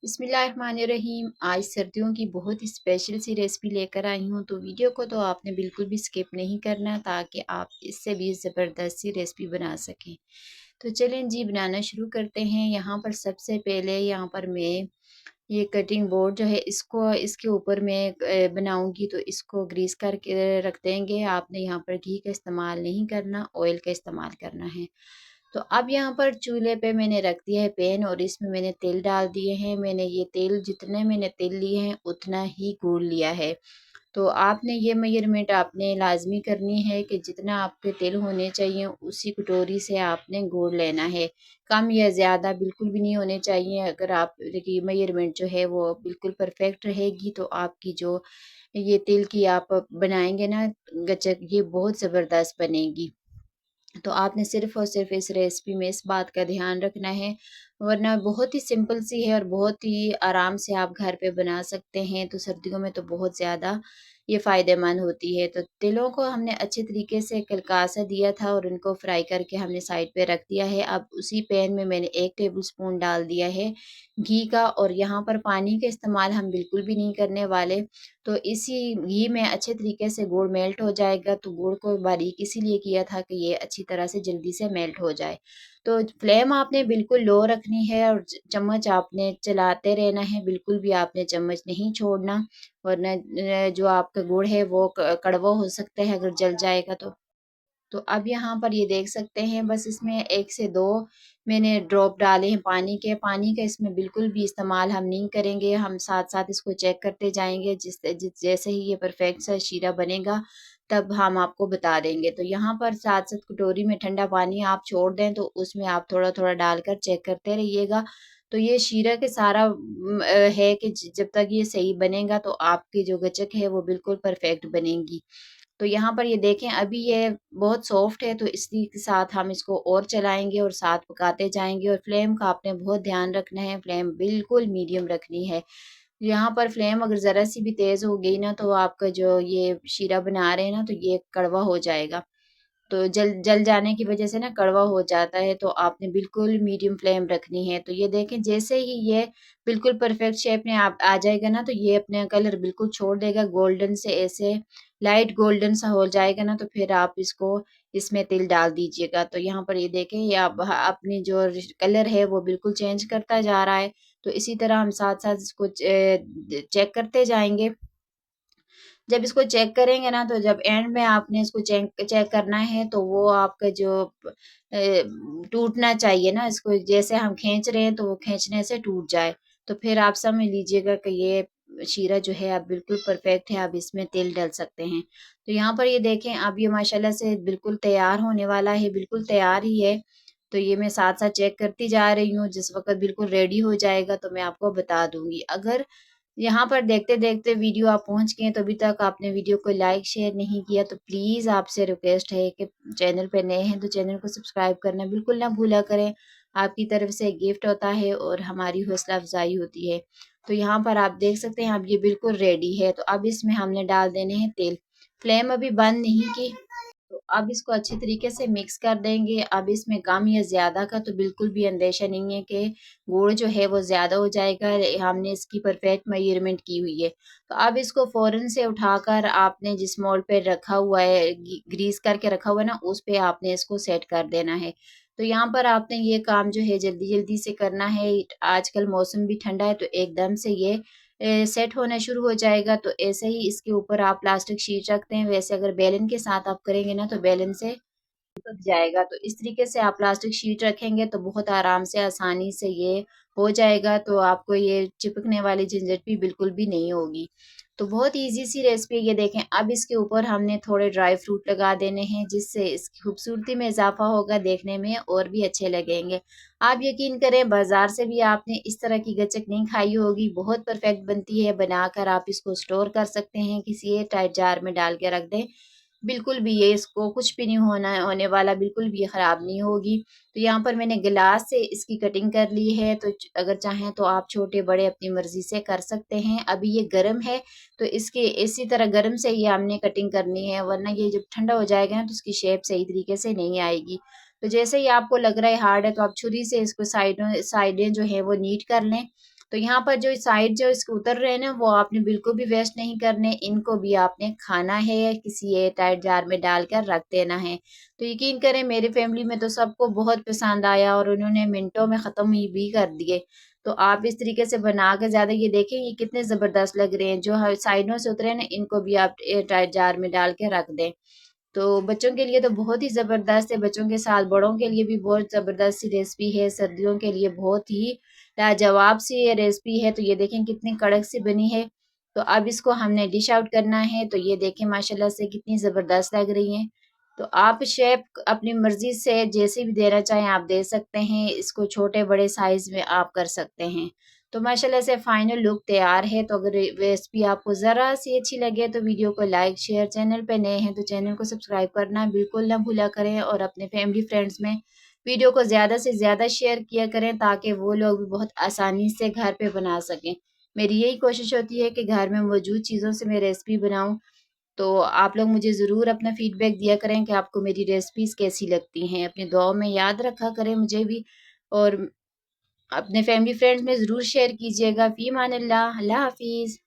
बिस्मिल्लाहिर्रहमानिर्रहीम। आज सर्दियों की बहुत ही स्पेशल सी रेसिपी लेकर आई हूँ, तो वीडियो को तो आपने बिल्कुल भी स्किप नहीं करना ताकि आप इससे भी ज़बरदस्त सी रेसिपी बना सकें। तो चलें जी, बनाना शुरू करते हैं। यहाँ पर सबसे पहले यहाँ पर मैं ये कटिंग बोर्ड जो है इसको इसके ऊपर मैं बनाऊंगी, तो इसको ग्रीस करके रख देंगे। आपने यहाँ पर घी का इस्तेमाल नहीं करना, ऑयल का इस्तेमाल करना है। तो अब यहाँ पर चूल्हे पे मैंने रख दिया है पैन और इसमें मैंने तेल डाल दिए हैं। मैंने ये तेल जितने मैंने तेल लिए हैं उतना ही गुड़ लिया है। तो आपने ये मेजरमेंट आपने लाजमी करनी है कि जितना आपके तेल होने चाहिए उसी कटोरी से आपने गुड़ लेना है। कम या ज़्यादा बिल्कुल भी नहीं होने चाहिए। अगर आप देखिए मेजरमेंट जो है वो बिल्कुल परफेक्ट रहेगी तो आपकी जो ये तेल की आप बनाएंगे ना गचक, ये बहुत ज़बरदस्त बनेगी। तो आपने सिर्फ़ और सिर्फ़ इस रेसिपी में इस बात का ध्यान रखना है, वरना बहुत ही सिंपल सी है और बहुत ही आराम से आप घर पे बना सकते हैं। तो सर्दियों में तो बहुत ज़्यादा ये फ़ायदेमंद होती है। तो तिलों को हमने अच्छे तरीके से कलकासा दिया था और उनको फ्राई करके हमने साइड पे रख दिया है। अब उसी पैन में मैंने 1 टेबलस्पून डाल दिया है घी का, और यहाँ पर पानी का इस्तेमाल हम बिल्कुल भी नहीं करने वाले। तो इसी घी में अच्छे तरीके से गुड़ मेल्ट हो जाएगा। तो गुड़ को बारीक इसीलिए किया था कि ये अच्छी तरह से जल्दी से मेल्ट हो जाए। तो फ्लेम आपने बिल्कुल लो रखनी है और चम्मच आपने चलाते रहना है, बिल्कुल भी आपने चम्मच नहीं छोड़ना, वरना जो आपका गुड़ है वो कड़वा हो सकता है अगर जल जाएगा तो। तो अब यहाँ पर ये देख सकते हैं, बस इसमें 1 से 2 मैंने ड्रॉप डाले हैं पानी के। पानी का इसमें बिल्कुल भी इस्तेमाल हम नहीं करेंगे, हम साथ-साथ इसको चेक करते जाएँगे। जैसे ही ये परफेक्ट सा शीरा बनेगा, तब हम आपको बता देंगे। तो यहाँ पर साथ-साथ कटोरी में ठंडा पानी आप छोड़ दें, तो उसमें आप थोड़ा-थोड़ा डालकर चेक करते रहिएगा। तो ये शीरा के सारा है कि जब तक ये सही बनेगा, तो आपकी जो गचक है, वो बिल्कुल परफेक्ट बनेगी। तो यहाँ पर ये देखें अभी ये बहुत सॉफ्ट है, तो इसी के साथ हम इसको और चलाएँगे और साथ पकाते जाएँगे, और फ्लेम का आपने बहुत ध्यान रखना है, फ्लेम बिल्कुल मीडियम रखनी है। यहाँ पर फ्लेम अगर ज़रा-सी भी तेज़ हो गई ना, तो आपका जो ये शीरा बना रहे हैं ना, तो ये कड़वा हो जाएगा। तो जल जल जाने की वज़ह से ना कड़वा हो जाता है, तो आपने बिल्कुल मीडियम फ्लेम रखनी है। तो ये देखें जैसे ही ये बिल्कुल परफेक्ट शेप में आप आ जाएगा ना, तो ये अपना कलर बिल्कुल छोड़ देगा गोल्डन से, ऐसे लाइट गोल्डन सा हो जाएगा ना, तो फिर आप इसको इसमें तिल डाल दीजिएगा। तो यहाँ पर ये देखें ये अब अपनी जो कलर है वो बिल्कुल चेंज करता जा रहा है। तो इसी तरह हम साथ-साथ इसको चेक करते जाएँगे। जब इसको चेक करेंगे ना, तो जब एंड में आपने इसको चेक चेक करना है, तो वो आपका जो टूटना चाहिए ना, इसको जैसे हम खींच रहे हैं तो वो खींचने से टूट जाए। तो फिर आप समझ लीजिएगा कि ये शीरा जो है अब बिल्कुल परफेक्ट है, अब इसमें तेल डाल सकते हैं। तो यहाँ पर ये देखें अब ये माशाल्लाह से बिल्कुल तैयार होने वाला है, बिल्कुल तैयार ही है। तो ये मैं साथ-साथ चेक करती जा रही हूँ, जिस वक़्त बिल्कुल रेडी हो जाएगा तो मैं आपको बता दूँगी। अगर यहाँ पर देखते-देखते वीडियो आप पहुँच गए हैं, तो अभी तक आपने वीडियो को लाइक, शेयर नहीं किया, तो प्लीज़ आपसे रिक्वेस्ट है कि चैनल पे नए हैं, तो चैनल को सब्सक्राइब करना बिल्कुल ना भूला करें। आपकी तरफ से गिफ्ट होता है और हमारी हौसला अफ़ज़ाई होती है। तो यहाँ पर आप देख सकते हैं अब ये बिल्कुल रेडी है, तो अब इसमें हमने डाल देने हैं तेल। फ्लेम अभी बंद नहीं की। तो अब इसको अच्छे तरीके से मिक्स कर देंगे। अब इसमें कम या ज़्यादा का तो बिल्कुल भी अंदेशा नहीं है कि गुड़ जो है वो ज़्यादा हो जाएगा, हमने इसकी परफेक्ट मेज़रमेंट की हुई है। तो अब इसको फ़ौरन से उठाकर आपने जिस मोल्ड पे रखा हुआ है, ग्रीस करके रखा हुआ है ना, उस पे आपने इसको सेट कर देना है। तो यहाँ पर आपने ये काम जो है जल्दी-जल्दी से करना है। आजकल मौसम भी ठंडा है, तो एकदम से ये सेट होना शुरू हो जाएगा। तो ऐसे ही इसके ऊपर आप प्लास्टिक शीट रखते हैं, वैसे अगर बेलन के साथ आप करेंगे ना, तो बेलन से चिपक जाएगा। तो इस तरीके से आप प्लास्टिक शीट रखेंगे तो बहुत आराम से, आसानी से ये हो जाएगा। तो आपको ये चिपकने वाली झंझट भी बिल्कुल भी नहीं होगी। तो बहुत ईज़ी सी रेसिपी ये देखें। अब इसके ऊपर हमने थोड़े ड्राई फ्रूट लगा देने हैं, जिससे इसकी खूबसूरती में इज़ाफ़ा होगा, देखने में और भी अच्छे लगेंगे। आप यकीन करें बाज़ार से भी आपने इस तरह की गचक नहीं खाई होगी, बहुत परफेक्ट बनती है। बनाकर आप इसको स्टोर कर सकते हैं, किसी एयरटाइट जार में डाल के रख दें। बिल्कुल भी ये इसको कुछ भी नहीं होने वाला, बिल्कुल भी ये ख़राब नहीं होगी। तो यहाँ पर मैंने गिलास से इसकी कटिंग कर ली है, तो अगर चाहें तो आप छोटे-बड़े अपनी मर्ज़ी से कर सकते हैं। अभी ये गर्म है, तो इसके इसी तरह गर्म से ही हमने कटिंग करनी है, वरना ये जब ठंडा हो जाएगा ना, तो इसकी शेप सही तरीके से नहीं आएगी। तो जैसे ही आपको लग रहा है हार्ड है तो आप छुरी से इसको साइडें जो है वो नीट कर लें। तो यहाँ पर जो साइड जो इसके उतर रहे हैं ना, वो आपने बिल्कुल भी वेस्ट नहीं करने, इनको भी आपने खाना है या किसी एयर टाइट जार में डालकर रख देना है। तो यकीन करें मेरी फैमिली में तो सबको बहुत पसंद आया और उन्होंने मिनटों में ख़त्म ही भी कर दिए। तो आप इस तरीके से बना के ज़्यादा ये देखें ये कितने ज़बरदस्त लग रहे हैं। जो साइडों से उतरे हैं ना, इनको भी आप एयर टाइट जार में डाल के रख दें। तो बच्चों के लिए तो बहुत ही ज़बरदस्त है, बच्चों के साथ बड़ों के लिए भी बहुत ज़बरदस्त सी रेसिपी है, सर्दियों के लिए बहुत ही लाजवाब सी ये रेसिपी है। तो ये देखें कितनी कड़क सी बनी है। तो अब इसको हमने डिश आउट करना है। तो ये देखें माशाल्लाह से कितनी ज़बरदस्त लग रही हैं। तो आप शेप अपनी मर्ज़ी से जैसे भी देना चाहें आप दे सकते हैं, इसको छोटे-बड़े साइज़ में आप कर सकते हैं। तो माशाल्लाह से फाइनल लुक तैयार है। तो अगर रेसिपी आपको ज़रा सी अच्छी लगे तो वीडियो को लाइक शेयर, चैनल पे नए हैं तो चैनल को सब्सक्राइब करना बिल्कुल ना भूला करें और अपने फैमिली फ्रेंड्स में वीडियो को ज़्यादा से ज़्यादा शेयर किया करें ताकि वो लोग भी बहुत आसानी से घर पे बना सकें। मेरी यही कोशिश होती है कि घर में मौजूद चीज़ों से मैं रेसिपी बनाऊँ। तो आप लोग मुझे ज़रूर अपना फीडबैक दिया करें कि आपको मेरी रेसिपीज़ कैसी लगती हैं। अपनी दुआओं में याद रखा करें मुझे भी और अपने फैमिली फ्रेंड्स में ज़रूर शेयर कीजिएगा। फ़ी अमानिल्लाह, अल्लाह हाफ़िज़।